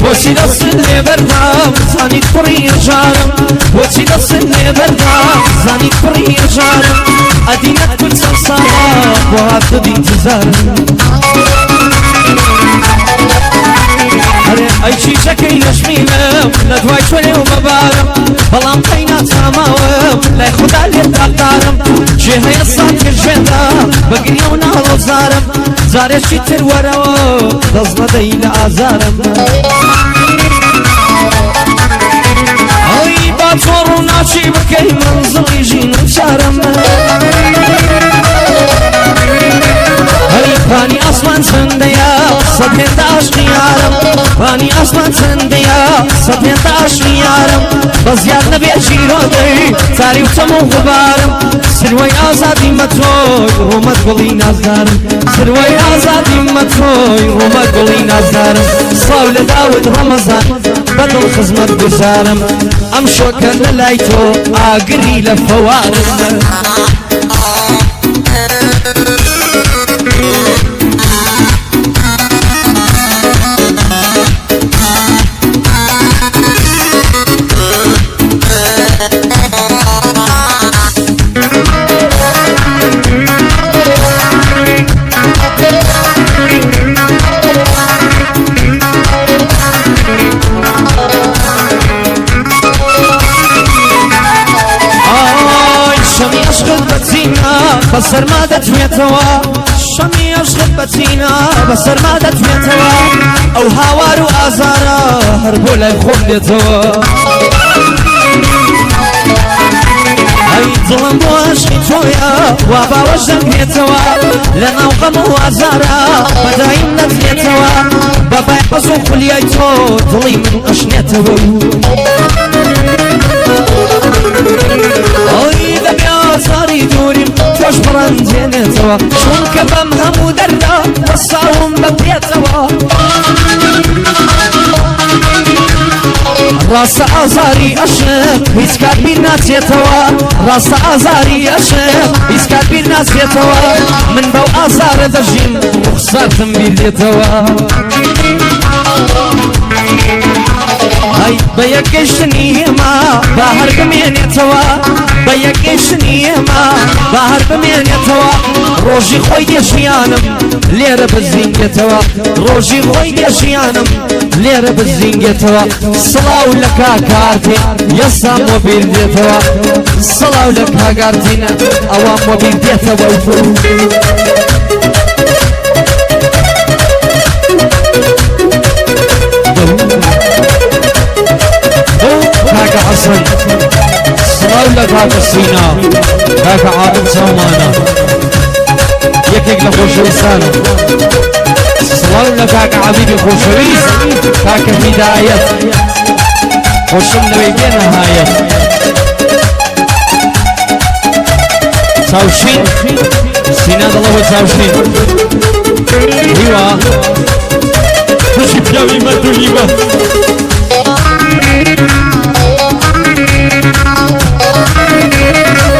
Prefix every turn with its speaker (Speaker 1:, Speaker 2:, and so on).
Speaker 1: بۆچی دەستت لێ بەردام زانیت پڕی ژارم بۆچی دەستت لێ بەردام زانیت پڕی ژارم ئەدینەت کورد چەند ساڵە بۆ هاتە بینتزارم ئەی چیچەکەی نەشمینم لە دوای چۆرێ و بەبارم بەڵام قەی ناتاماوم لای خودا لێت داقدارم جێ هەیە ساتێژێدا بەگریە و ناڵۆزارم جارێکی تر وەرەوە دەست نەدەی لە ئازارم ئەی با تۆڕ و ناچی بکەی منزڵی ژینم چارم پانی ئاسمان چەندەیە سەد هێندە عاشقی یارم پانی ئاسمان چەندەیە سەد هێندە عاشقی یارم بە زیاد نەبێ چیرۆدەی تاری و تەم و غوبارم سروەی ئازادی مەتۆی ڕۆمەت گوڵی نازدارم سروەی ئازادی مەتۆی ڕۆمەت گوڵی نازدارم سڵاو لە داوت ڕەمەزان بەدڵ خزمەت گوزارم ئەم شۆکە لە لای تۆ ئاگری لە فەوارم بەسەرما دەتوێتەوە شەمی عەشقت بەچینە بەسەرما دەتوێتەوە ئەو هاوار و ئازارە هەر بۆ لای خۆم دێتەوە ئەی دڵم بۆ عەشقی تۆیە وا باوەش دەکرێتەوە لە ناو غەم و ئازارە بەدایم نەترێتەوە بەبای حەز و خولیای تۆ دڵی من ئەشنێتەوە ئەی دەبێ ئازاری دووریم تۆش بڕەنجێنێتەوە چونکە بەم هەموو دەردا بەساوم بەپێتەوە ڕاستە ئازاری ئەشق هیچ کات بیر ناچێتەوە ڕاستە ئازاری ئەشق هیچ کات بیر ناچێتەوە من بەو ئازارە دەژیم ڕوخسارتم بیر دێتەوە ئەی بە یەکگەشتنی ئێمە با هەر بمێنێتەوە بە یەکگەشتنی ئێمە با هەر بمێنێتەوە ڕۆژی خۆی دێژیانم لێرە بزینگێتەوە ڕۆژی خۆی دێژیانم لێرە بزینگێتەوە سڵاو لە کاکارتێ یەسام وە بیر دێتەوە سڵاو لە کاگارتینە ئەوام وە بیر دێتەوە کاکە حەسەن سڵاو لە کاکە سینا کاکە عادل چاومانە یەکێک لە خۆشەویستانە سڵاو لە کاکە عەبیدی خۆشەویست کاکە هیدایەت خۆشم لەوەی بێ نەهایەت چاوشین سینا دەڵەوە چاوشین هیوا خوشی پیاوی مەردولیوە